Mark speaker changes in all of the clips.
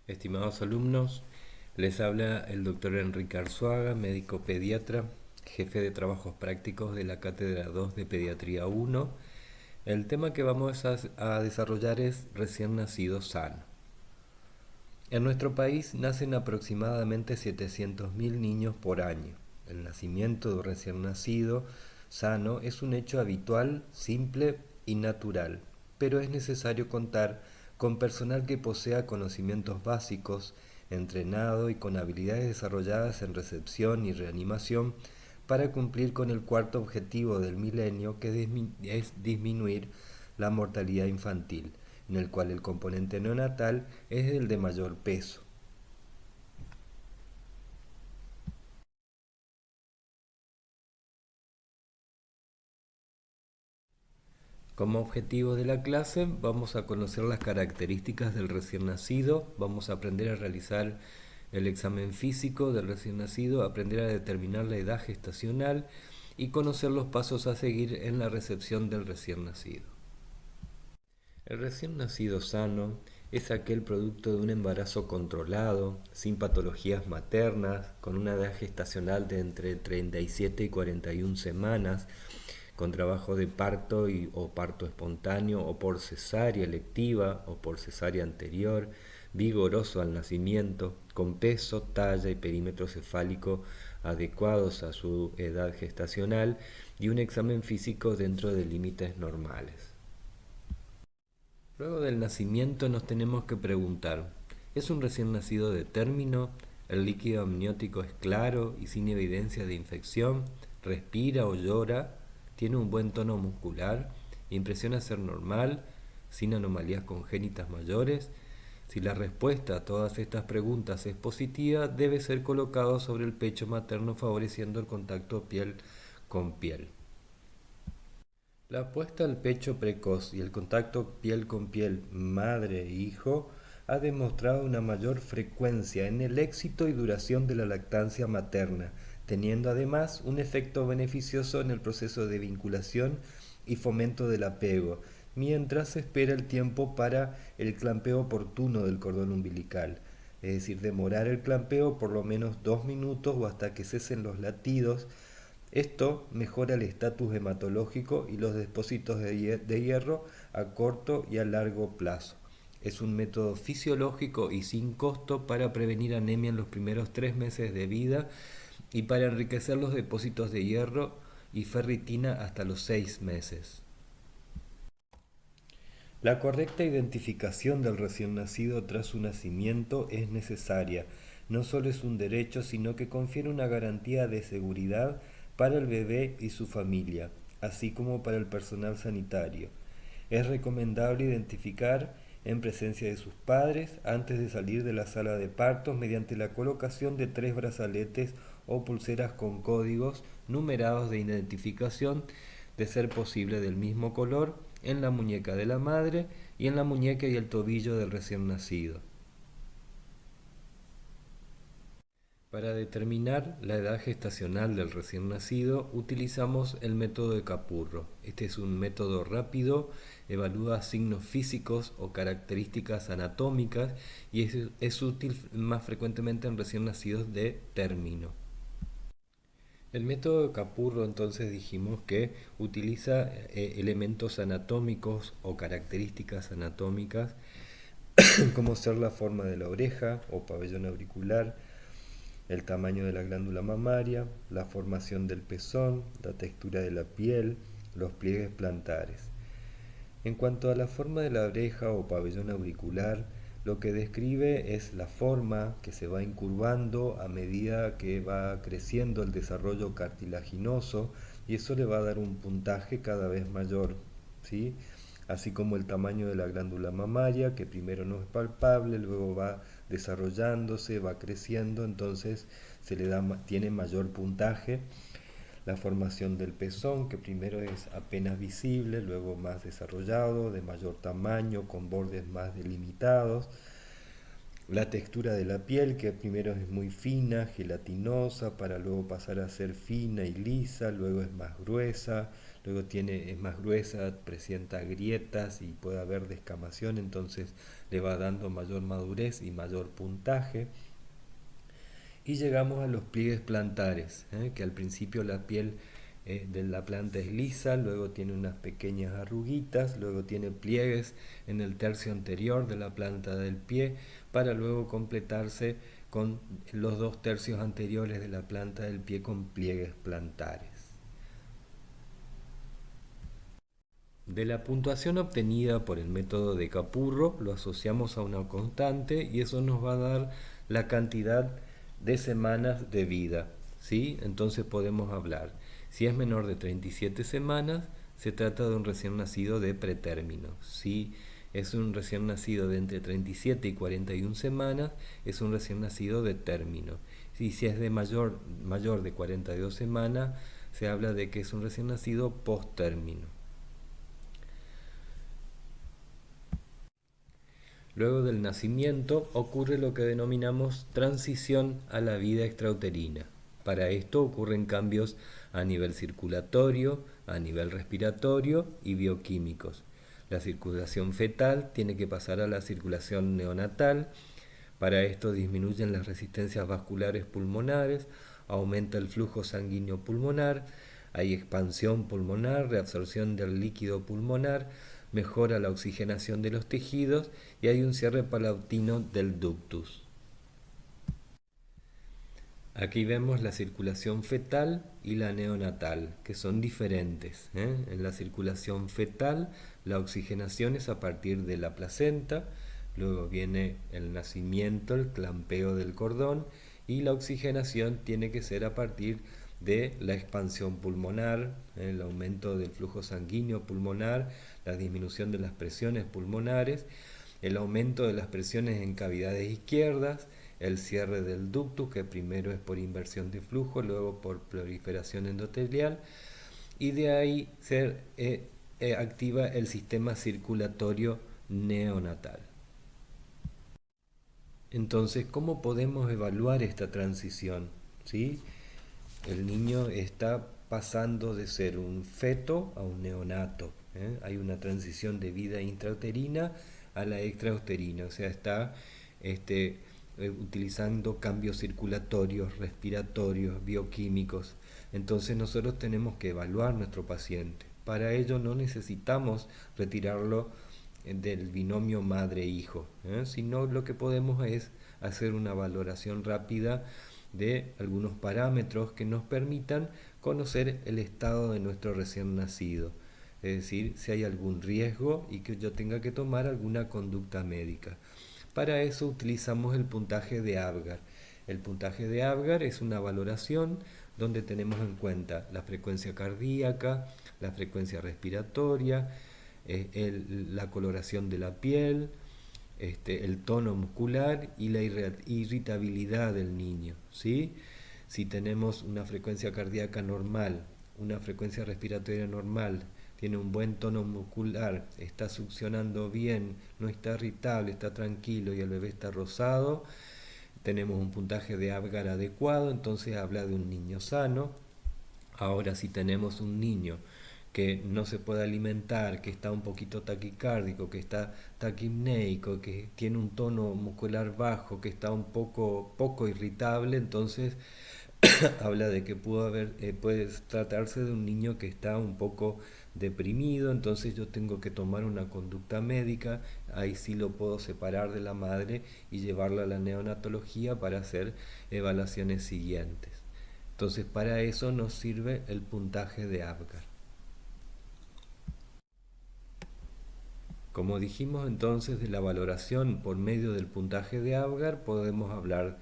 Speaker 1: Estimados alumnos, les habla el doctor Enrique Arzuaga, médico pediatra, jefe de trabajos prácticos de la Cátedra 2 de Pediatría 1. El tema que vamos a desarrollar es recién nacido sano. En nuestro país nacen aproximadamente 700.000 niños por año. El nacimiento de un recién nacido sano es un hecho habitual, simple y natural, pero es necesario contar con personal que posea conocimientos básicos, entrenado y con habilidades desarrolladas en recepción y reanimación para cumplir con el cuarto objetivo del milenio, que es disminuir la mortalidad infantil, en el cual el componente neonatal es el de mayor peso. Como objetivo de la clase vamos a conocer las características del recién nacido, vamos a aprender a realizar el examen físico del recién nacido, aprender a determinar la edad gestacional y conocer los pasos a seguir en la recepción del recién nacido. El recién nacido sano es aquel producto de un embarazo controlado, sin patologías maternas, con una edad gestacional de entre 37 y 41 semanas, con trabajo de parto o parto espontáneo o por cesárea electiva o por cesárea anterior, vigoroso al nacimiento, con peso, talla y perímetro cefálico adecuados a su edad gestacional y un examen físico dentro de límites normales. Luego del nacimiento nos tenemos que preguntar, ¿es un recién nacido de término? ¿El líquido amniótico es claro y sin evidencia de infección? ¿Respira o llora? ¿Tiene un buen tono muscular? ¿Impresiona ser normal? ¿Sin anomalías congénitas mayores? Si la respuesta a todas estas preguntas es positiva, debe ser colocado sobre el pecho materno favoreciendo el contacto piel con piel. La puesta al pecho precoz y el contacto piel con piel madre-hijo ha demostrado una mayor frecuencia en el éxito y duración de la lactancia materna, teniendo además un efecto beneficioso en el proceso de vinculación y fomento del apego, mientras se espera el tiempo para el clampeo oportuno del cordón umbilical, es decir, demorar el clampeo por lo menos 2 minutos o hasta que cesen los latidos. Esto mejora el estatus hematológico y los depósitos de hierro a corto y a largo plazo. Es un método fisiológico y sin costo para prevenir anemia en los primeros 3 meses de vida y para enriquecer los depósitos de hierro y ferritina hasta los 6 meses. La correcta identificación del recién nacido tras su nacimiento es necesaria. No solo es un derecho, sino que confiere una garantía de seguridad para el bebé y su familia, así como para el personal sanitario. Es recomendable identificar en presencia de sus padres antes de salir de la sala de partos mediante la colocación de 3 brazaletes o pulseras con códigos numerados de identificación, de ser posible del mismo color, en la muñeca de la madre y en la muñeca y el tobillo del recién nacido. Para determinar la edad gestacional del recién nacido, utilizamos el método de Capurro. Este es un método rápido, evalúa signos físicos o características anatómicas y es útil más frecuentemente en recién nacidos de término. El método de Capurro, entonces, dijimos que utiliza elementos anatómicos o características anatómicas como ser la forma de la oreja o pabellón auricular, el tamaño de la glándula mamaria, la formación del pezón, la textura de la piel, los pliegues plantares. En cuanto a la forma de la oreja o pabellón auricular, lo que describe es la forma que se va incurvando a medida que va creciendo el desarrollo cartilaginoso, y eso le va a dar un puntaje cada vez mayor, ¿sí? Así como el tamaño de la glándula mamaria, que primero no es palpable, luego va desarrollándose, va creciendo, entonces tiene mayor puntaje. La formación del pezón, que primero es apenas visible, luego más desarrollado, de mayor tamaño, con bordes más delimitados. La textura de la piel, que primero es muy fina, gelatinosa, para luego pasar a ser fina y lisa, luego es más gruesa, luego es más gruesa, presenta grietas y puede haber descamación, entonces le va dando mayor madurez y mayor puntaje. Y llegamos a los pliegues plantares, que al principio la piel de la planta es lisa, luego tiene unas pequeñas arruguitas, luego tiene pliegues en el tercio anterior de la planta del pie, para luego completarse con los 2 tercios anteriores de la planta del pie con pliegues plantares. De la puntuación obtenida por el método de Capurro lo asociamos a una constante y eso nos va a dar la cantidad de semanas de vida, ¿sí? Entonces podemos hablar, si es menor de 37 semanas, se trata de un recién nacido de pretérmino. Si es un recién nacido de entre 37 y 41 semanas, es un recién nacido de término. Y si es de mayor de 42 semanas, se habla de que es un recién nacido post-término. Luego del nacimiento ocurre lo que denominamos transición a la vida extrauterina. Para esto ocurren cambios a nivel circulatorio, a nivel respiratorio y bioquímicos. La circulación fetal tiene que pasar a la circulación neonatal. Para esto disminuyen las resistencias vasculares pulmonares, aumenta el flujo sanguíneo pulmonar, hay expansión pulmonar, reabsorción del líquido pulmonar, mejora la oxigenación de los tejidos y hay un cierre paulatino del ductus. Aquí vemos la circulación fetal y la neonatal, que son diferentes. En la circulación fetal, la oxigenación es a partir de la placenta, luego viene el nacimiento, el clampeo del cordón, y la oxigenación tiene que ser a partir de la expansión pulmonar, el aumento del flujo sanguíneo pulmonar, la disminución de las presiones pulmonares, el aumento de las presiones en cavidades izquierdas, el cierre del ductus, que primero es por inversión de flujo, luego por proliferación endotelial, y de ahí se activa el sistema circulatorio neonatal. Entonces, ¿cómo podemos evaluar esta transición? ¿Sí? El niño está pasando de ser un feto a un neonato. Hay una transición de vida intrauterina a la extrauterina, o sea, está utilizando cambios circulatorios, respiratorios, bioquímicos. Entonces nosotros tenemos que evaluar nuestro paciente. Para ello no necesitamos retirarlo del binomio madre-hijo, sino lo que podemos es hacer una valoración rápida de algunos parámetros que nos permitan conocer el estado de nuestro recién nacido, es decir, si hay algún riesgo y que yo tenga que tomar alguna conducta médica. Para eso utilizamos el puntaje de Apgar. El puntaje de Apgar es una valoración donde tenemos en cuenta la frecuencia cardíaca, la frecuencia respiratoria, la coloración de la piel, el tono muscular y la irritabilidad del niño, ¿sí? Si tenemos una frecuencia cardíaca normal, una frecuencia respiratoria normal, tiene un buen tono muscular, está succionando bien, no está irritable, está tranquilo y el bebé está rosado, tenemos un puntaje de Apgar adecuado, entonces habla de un niño sano. Ahora, si tenemos un niño que no se puede alimentar, que está un poquito taquicárdico, que está taquipneico, que tiene un tono muscular bajo, que está un poco irritable, entonces habla de que puede tratarse de un niño que está un poco deprimido, entonces yo tengo que tomar una conducta médica, ahí sí lo puedo separar de la madre y llevarlo a la neonatología para hacer evaluaciones siguientes. Entonces para eso nos sirve el puntaje de Apgar. Como dijimos entonces de la valoración por medio del puntaje de Apgar, podemos hablar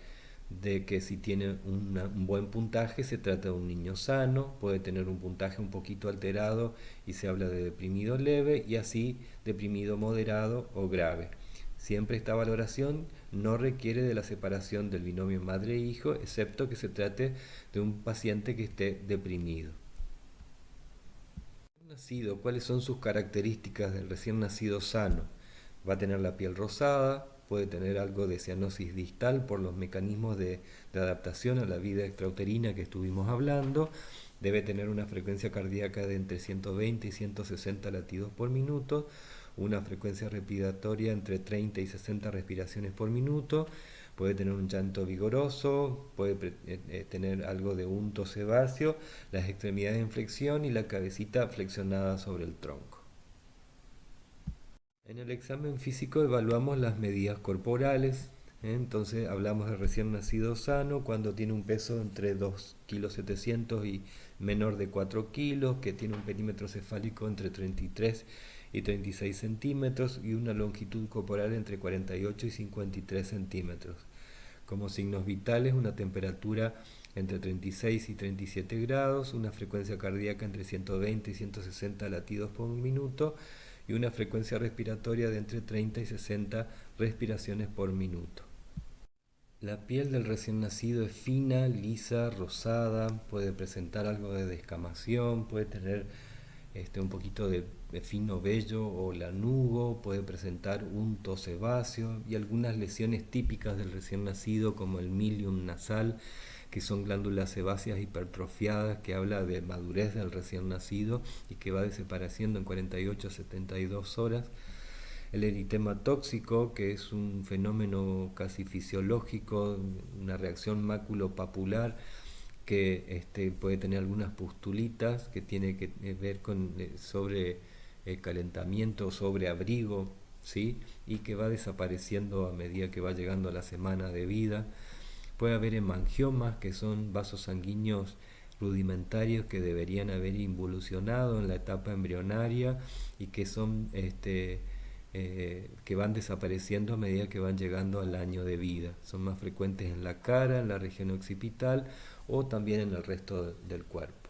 Speaker 1: de que si tiene un buen puntaje se trata de un niño sano, puede tener un puntaje un poquito alterado y se habla de deprimido leve y así deprimido moderado o grave. Siempre esta valoración no requiere de la separación del binomio madre-hijo, excepto que se trate de un paciente que esté deprimido. Nacido, ¿cuáles son sus características del recién nacido sano? Va a tener la piel rosada, puede tener algo de cianosis distal por los mecanismos de adaptación a la vida extrauterina que estuvimos hablando, Debe tener una frecuencia cardíaca de entre 120 y 160 latidos por minuto, una frecuencia respiratoria entre 30 y 60 respiraciones por minuto, puede tener un llanto vigoroso, puede tener algo de unto sebáceo, las extremidades en flexión y la cabecita flexionada sobre el tronco. En el examen físico evaluamos las medidas corporales, entonces hablamos de recién nacido sano cuando tiene un peso entre 2,7 kg y menor de 4 kilos, que tiene un perímetro cefálico entre 33 y 36 centímetros y una longitud corporal entre 48 y 53 centímetros. Como signos vitales, una temperatura entre 36 y 37 grados, una frecuencia cardíaca entre 120 y 160 latidos por minuto y una frecuencia respiratoria de entre 30 y 60 respiraciones por minuto. La piel del recién nacido es fina, lisa, rosada, puede presentar algo de descamación, puede tener un poquito de fino vello o lanugo, puede presentar unto sebáceo y algunas lesiones típicas del recién nacido como el milium nasal, que son glándulas sebáceas hipertrofiadas, que habla de madurez del recién nacido y que va desapareciendo en 48 a 72 horas. El eritema tóxico, que es un fenómeno casi fisiológico, una reacción maculopapular que puede tener algunas pustulitas que tiene que ver con sobre calentamiento, sobre abrigo, ¿sí? Y que va desapareciendo a medida que va llegando a la semana de vida. Puede haber hemangiomas, que son vasos sanguíneos rudimentarios que deberían haber involucionado en la etapa embrionaria y que son que van desapareciendo a medida que van llegando al año de vida. Son más frecuentes en la cara, en la región occipital o también en el resto del cuerpo.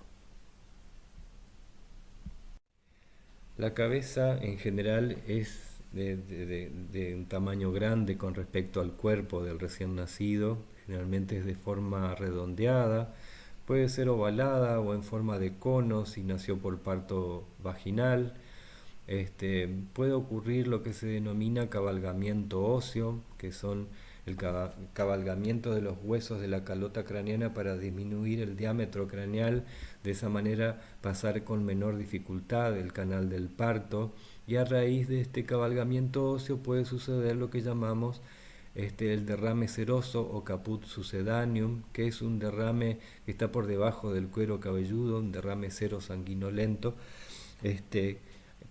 Speaker 1: La cabeza en general es de un tamaño grande con respecto al cuerpo del recién nacido, generalmente es de forma redondeada, puede ser ovalada o en forma de cono si nació por parto vaginal. Puede ocurrir lo que se denomina cabalgamiento óseo, que son el cabalgamiento de los huesos de la calota craneana para disminuir el diámetro craneal, de esa manera pasar con menor dificultad el canal del parto, y a raíz de este cabalgamiento óseo puede suceder lo que llamamos el derrame seroso o caput succedaneum, que es un derrame que está por debajo del cuero cabelludo, un derrame serosanguinolento,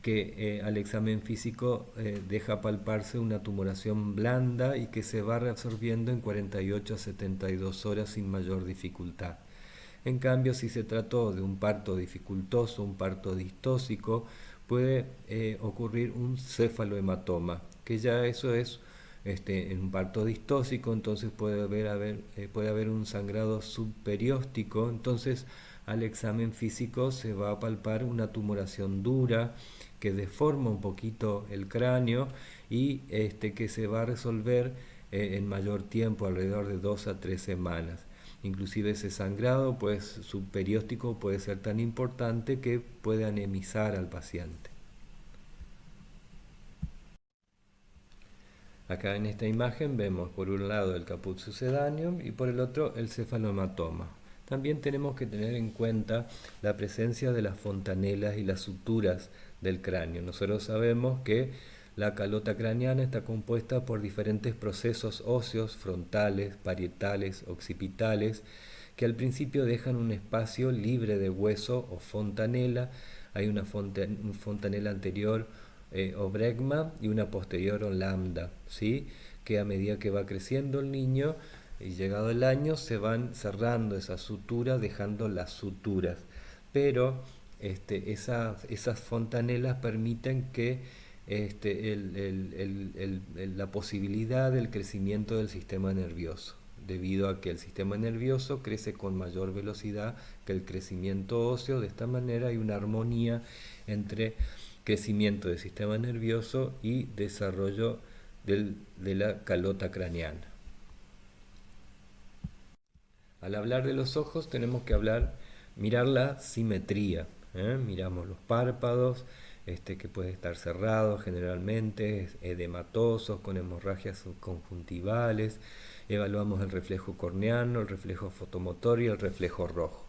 Speaker 1: que al examen físico deja palparse una tumoración blanda y que se va reabsorbiendo en 48 a 72 horas sin mayor dificultad. En cambio, si se trató de un parto dificultoso, un parto distóxico, puede ocurrir un cefalohematoma, que ya eso es en un parto distóxico, entonces puede haber un sangrado subperióstico, entonces al examen físico se va a palpar una tumoración dura que deforma un poquito el cráneo y que se va a resolver en mayor tiempo, alrededor de 2 a 3 semanas. Inclusive ese sangrado subperióstico puede ser tan importante que puede anemizar al paciente. Acá en esta imagen vemos por un lado el caput succedaneum y por el otro el cefalohematoma. También tenemos que tener en cuenta la presencia de las fontanelas y las suturas del cráneo. Nosotros sabemos que la calota craneana está compuesta por diferentes procesos óseos frontales, parietales, occipitales, que al principio dejan un espacio libre de hueso o fontanela. Hay una fontanela anterior o bregma y una posterior o lambda, ¿sí? Que a medida que va creciendo el niño y llegado el año se van cerrando esas suturas, dejando las suturas. Pero esas fontanelas permiten que la posibilidad del crecimiento del sistema nervioso, debido a que el sistema nervioso crece con mayor velocidad que el crecimiento óseo. De esta manera hay una armonía entre crecimiento del sistema nervioso y desarrollo de la calota craneana. Al hablar de los ojos tenemos que mirar la simetría. Miramos los párpados, que pueden estar cerrados generalmente, edematosos, con hemorragias subconjuntivales. Evaluamos el reflejo corneano, el reflejo fotomotor y el reflejo rojo.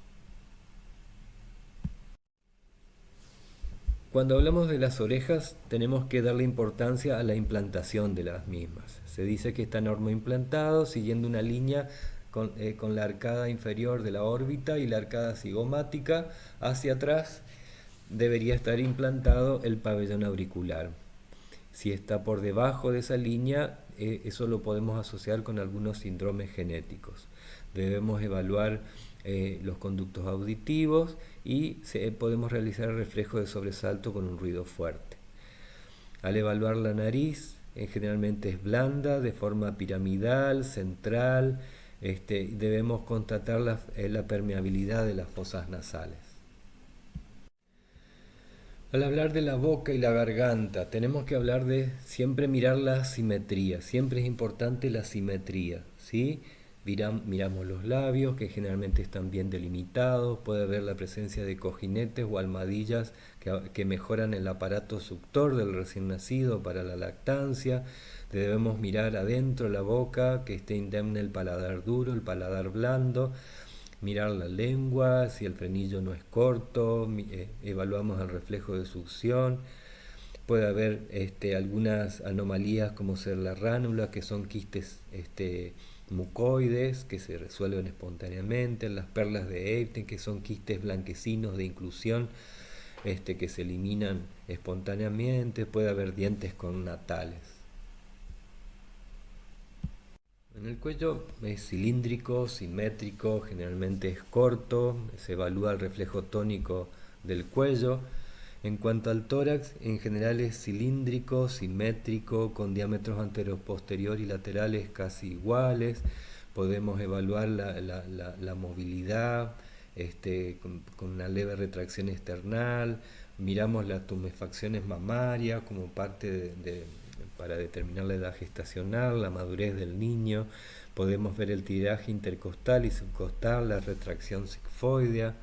Speaker 1: Cuando hablamos de las orejas, tenemos que darle importancia a la implantación de las mismas. Se dice que está normoimplantado siguiendo una línea con la arcada inferior de la órbita y la arcada cigomática hacia atrás. Debería estar implantado el pabellón auricular. Si está por debajo de esa línea, eso lo podemos asociar con algunos síndromes genéticos. Debemos evaluar los conductos auditivos y podemos realizar el reflejo de sobresalto con un ruido fuerte. Al evaluar la nariz, generalmente es blanda, de forma piramidal, central. Debemos constatar la permeabilidad de las fosas nasales. Al hablar de la boca y la garganta, tenemos que hablar de siempre mirar la simetría. Siempre es importante la simetría, ¿sí? Miramos los labios, que generalmente están bien delimitados. Puede haber la presencia de cojinetes o almohadillas que mejoran el aparato suctor del recién nacido para la lactancia. Debemos mirar adentro la boca, que esté indemne el paladar duro, el paladar blando. Mirar la lengua, si el frenillo no es corto, evaluamos el reflejo de succión. Puede haber algunas anomalías como ser la ránula, que son quistes mucoides que se resuelven espontáneamente, las perlas de Epstein, que son quistes blanquecinos de inclusión que se eliminan espontáneamente. Puede haber dientes connatales. En el cuello es cilíndrico, simétrico, generalmente es corto, se evalúa el reflejo tónico del cuello. En cuanto al tórax, en general es cilíndrico, simétrico, con diámetros anteroposterior y laterales casi iguales. Podemos evaluar la movilidad con una leve retracción external. Miramos las tumefacciones mamarias como parte para determinar la edad gestacional, la madurez del niño. Podemos ver el tiraje intercostal y subcostal, la retracción sigmoidea.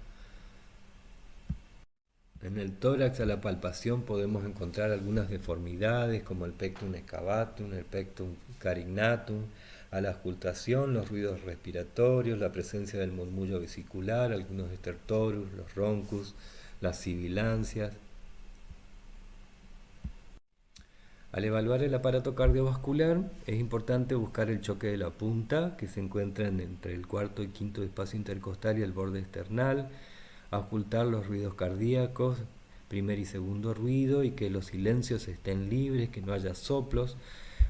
Speaker 1: En el tórax, a la palpación, podemos encontrar algunas deformidades como el pectum excavatum, el pectum carinatum. A la auscultación, los ruidos respiratorios, la presencia del murmullo vesicular, algunos estertorus, los roncus, las sibilancias. Al evaluar el aparato cardiovascular, es importante buscar el choque de la punta, que se encuentra entre el cuarto y quinto espacio intercostal y el borde external. Auscultar los ruidos cardíacos, primer y segundo ruido, y que los silencios estén libres, que no haya soplos.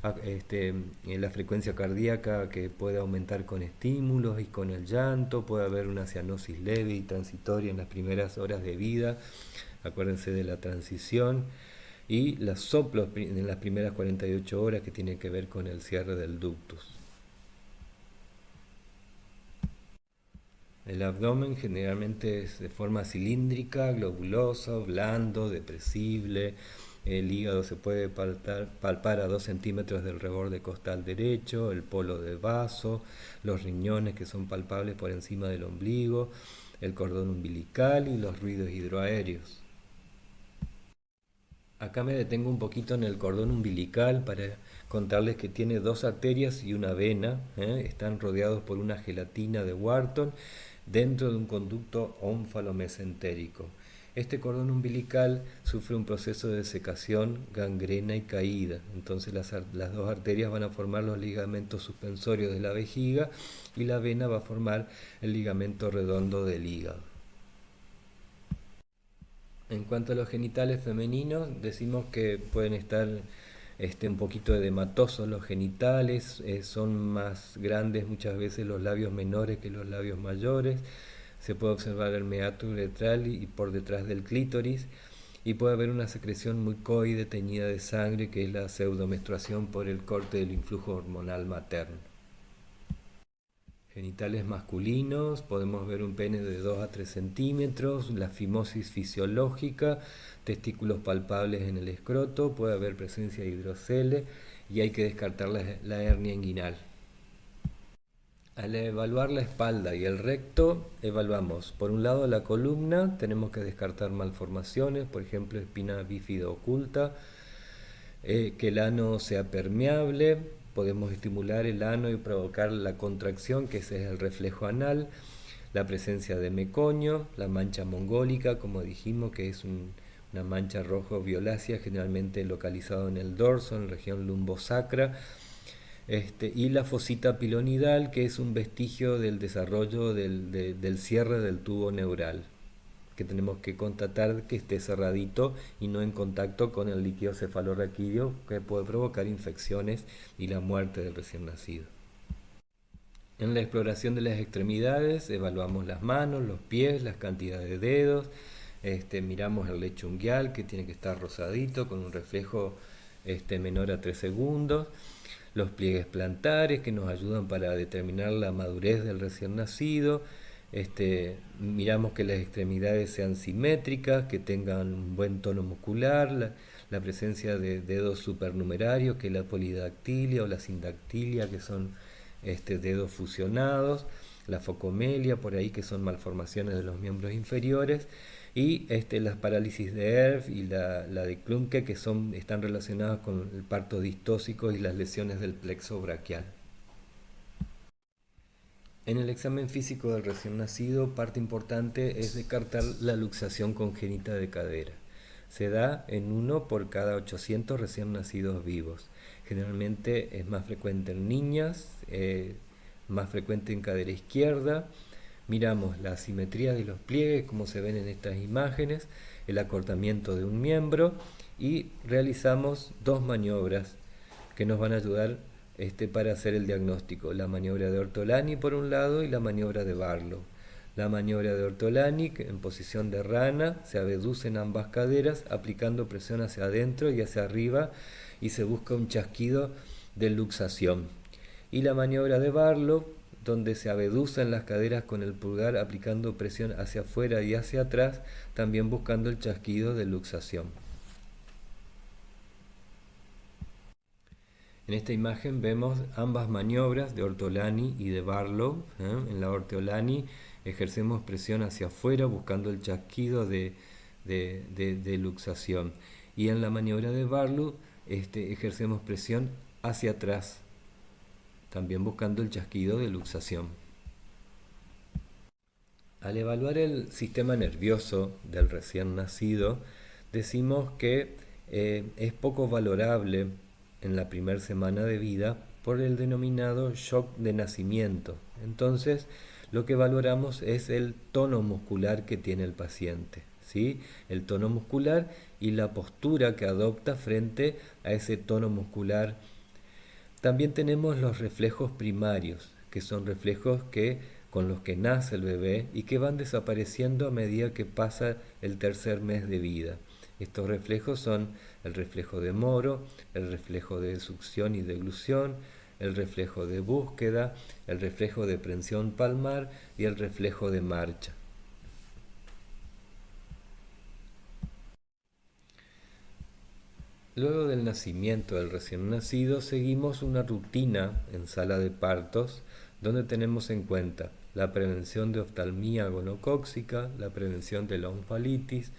Speaker 1: La frecuencia cardíaca, que puede aumentar con estímulos y con el llanto. Puede haber una cianosis leve y transitoria en las primeras horas de vida. Acuérdense de la transición. Y los soplos en las primeras 48 horas, que tienen que ver con el cierre del ductus. El abdomen generalmente es de forma cilíndrica, globuloso, blando, depresible. El hígado se puede palpar a 2 centímetros del reborde costal derecho, el polo de vaso, los riñones, que son palpables por encima del ombligo, el cordón umbilical y los ruidos hidroaéreos. Acá me detengo un poquito en el cordón umbilical para contarles que tiene 2 arterias y una vena. Están rodeados por una gelatina de Wharton dentro de un conducto ónfalo-mesentérico. Este cordón umbilical sufre un proceso de secación, gangrena y caída. Entonces las 2 arterias van a formar los ligamentos suspensorios de la vejiga y la vena va a formar el ligamento redondo del hígado. En cuanto a los genitales femeninos, decimos que pueden estar un poquito edematosos los genitales, son más grandes muchas veces los labios menores que los labios mayores. Se puede observar el meato uretral y por detrás del clítoris, y puede haber una secreción mucoide teñida de sangre, que es la pseudomenstruación por el corte del influjo hormonal materno. Genitales masculinos, podemos ver un pene de 2 a 3 centímetros, la fimosis fisiológica, testículos palpables en el escroto, puede haber presencia de hidrocele y hay que descartar la hernia inguinal. Al evaluar la espalda y el recto, evaluamos por un lado la columna, tenemos que descartar malformaciones, por ejemplo espina bífida oculta, que el ano sea permeable. Podemos estimular el ano y provocar la contracción, que ese es el reflejo anal, la presencia de meconio, la mancha mongólica, como dijimos, que es una mancha rojo violácea generalmente localizado en el dorso, en la región lumbosacra, y la fosita pilonidal, que es un vestigio del desarrollo del cierre del tubo neural, que tenemos que constatar que esté cerradito y no en contacto con el líquido cefalorraquídeo, que puede provocar infecciones y la muerte del recién nacido. En la exploración de las extremidades evaluamos las manos, los pies, las cantidades de dedos, miramos el lecho unguial, que tiene que estar rosadito con un reflejo menor a 3 segundos, los pliegues plantares, que nos ayudan para determinar la madurez del recién nacido. Miramos que las extremidades sean simétricas, que tengan un buen tono muscular, la presencia de dedos supernumerarios, que es la polidactilia o la sindactilia, que son dedos fusionados, la focomelia, por ahí, que son malformaciones de los miembros inferiores, y las parálisis de Erf y la de Klumpke, que están relacionadas con el parto distóxico y las lesiones del plexo braquial. En el examen físico del recién nacido, parte importante es descartar la luxación congénita de cadera. Se da en 1 por cada 800 recién nacidos vivos. Generalmente es más frecuente en niñas, más frecuente en cadera izquierda. Miramos la asimetría de los pliegues, como se ven en estas imágenes, el acortamiento de un miembro, y realizamos 2 maniobras que nos van a ayudar para hacer el diagnóstico: la maniobra de Ortolani por un lado y la maniobra de Barlow. La maniobra de Ortolani, que en posición de rana, se abducen ambas caderas aplicando presión hacia adentro y hacia arriba, y se busca un chasquido de luxación. Y la maniobra de Barlow, donde se abducen las caderas con el pulgar aplicando presión hacia afuera y hacia atrás, también buscando el chasquido de luxación. En esta imagen vemos ambas maniobras de Ortolani y de Barlow. En la Ortolani ejercemos presión hacia afuera buscando el chasquido de luxación, y en la maniobra de Barlow ejercemos presión hacia atrás, también buscando el chasquido de luxación. Al evaluar el sistema nervioso del recién nacido, decimos que es poco valorable en la primera semana de vida por el denominado shock de nacimiento. Entonces, lo que valoramos es el tono muscular que tiene el paciente, ¿sí? El tono muscular y la postura que adopta frente a ese tono muscular. También tenemos los reflejos primarios, que son reflejos con los que nace el bebé y que van desapareciendo a medida que pasa el tercer mes de vida. Estos reflejos son el reflejo de Moro, el reflejo de succión y deglución, el reflejo de búsqueda, el reflejo de prensión palmar y el reflejo de marcha. Luego del nacimiento del recién nacido, seguimos una rutina en sala de partos donde tenemos en cuenta la prevención de oftalmía gonocóxica, la prevención de la oncefalitis,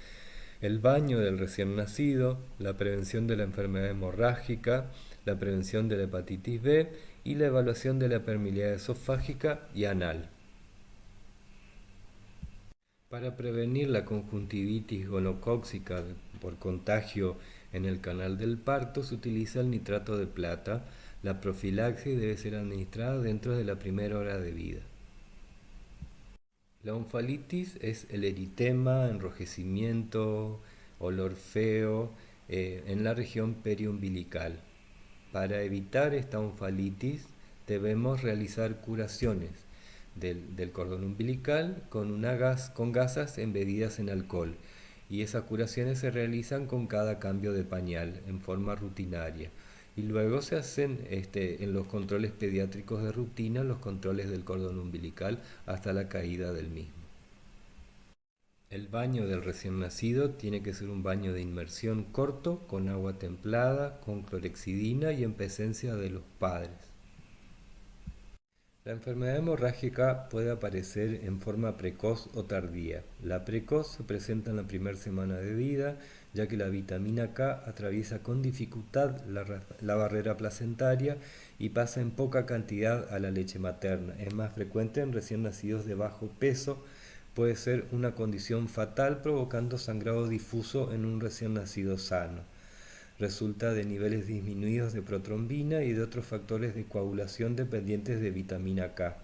Speaker 1: el baño del recién nacido, la prevención de la enfermedad hemorrágica, la prevención de la hepatitis B y la evaluación de la permeabilidad esofágica y anal. Para prevenir la conjuntivitis gonocóxica por contagio en el canal del parto, se utiliza el nitrato de plata. La profilaxis debe ser administrada dentro de la primera hora de vida. La oncefalitis es el eritema, enrojecimiento, olor feo en la región periumbilical. Para evitar esta oncefalitis debemos realizar curaciones del cordón umbilical con gasas embebidas en alcohol, y esas curaciones se realizan con cada cambio de pañal en forma rutinaria, y luego se hacen en los controles pediátricos de rutina los controles del cordón umbilical hasta la caída del mismo. El baño del recién nacido tiene que ser un baño de inmersión corto, con agua templada, con clorexidina y en presencia de los padres. La enfermedad hemorrágica puede aparecer en forma precoz o tardía. La precoz se presenta en la primera semana de vida, ya que la vitamina K atraviesa con dificultad la barrera placentaria y pasa en poca cantidad a la leche materna. Es más frecuente en recién nacidos de bajo peso, puede ser una condición fatal provocando sangrado difuso en un recién nacido sano. Resulta de niveles disminuidos de protrombina y de otros factores de coagulación dependientes de vitamina K.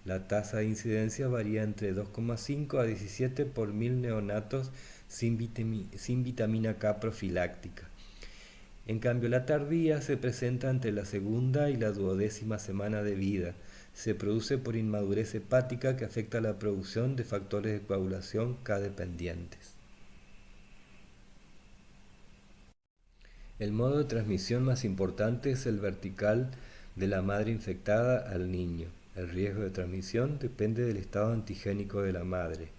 Speaker 1: La tasa de incidencia varía entre 2,5 a 17 por mil neonatos sin vitamina K profiláctica. En cambio, la tardía se presenta entre la segunda y la 12ª semana de vida. Se produce por inmadurez hepática que afecta la producción de factores de coagulación K dependientes. El modo de transmisión más importante es el vertical de la madre infectada al niño. El riesgo de transmisión depende del estado antigénico de la madre.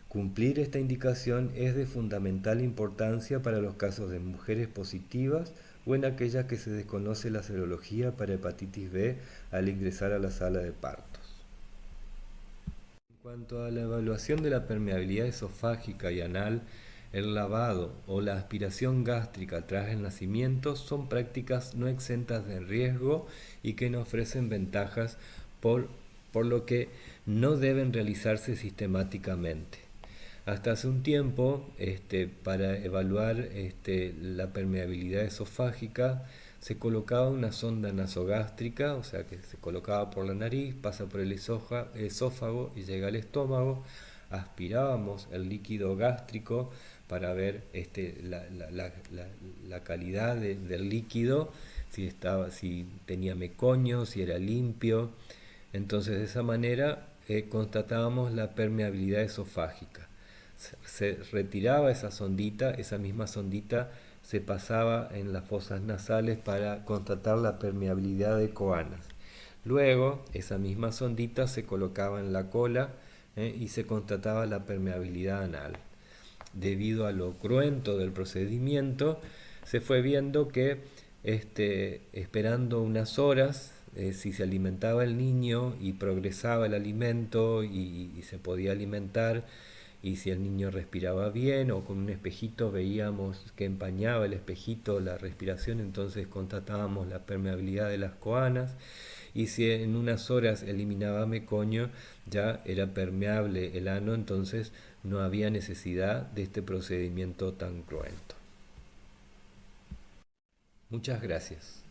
Speaker 1: Cumplir esta indicación es de fundamental importancia para los casos de mujeres positivas o en aquellas que se desconoce la serología para hepatitis B al ingresar a la sala de partos. En cuanto a la evaluación de la permeabilidad esofágica y anal, el lavado o la aspiración gástrica tras el nacimiento son prácticas no exentas de riesgo y que no ofrecen ventajas por lo que no deben realizarse sistemáticamente. Hasta hace un tiempo, para evaluar la permeabilidad esofágica, se colocaba una sonda nasogástrica, o sea que se colocaba por la nariz, pasa por el esófago y llega al estómago. Aspirábamos el líquido gástrico para ver la calidad del líquido, si tenía meconio, si era limpio. Entonces, de esa manera constatábamos la permeabilidad esofágica. Se retiraba esa misma sondita se pasaba en las fosas nasales para constatar la permeabilidad de coanas. Luego, esa misma sondita se colocaba en la cola y se constataba la permeabilidad anal. Debido a lo cruento del procedimiento, se fue viendo que esperando unas horas, si se alimentaba el niño y progresaba el alimento y se podía alimentar, y si el niño respiraba bien o con un espejito veíamos que empañaba el espejito la respiración, entonces constatábamos la permeabilidad de las coanas, y si en unas horas eliminaba meconio ya era permeable el ano, entonces no había necesidad de este procedimiento tan cruento. Muchas gracias.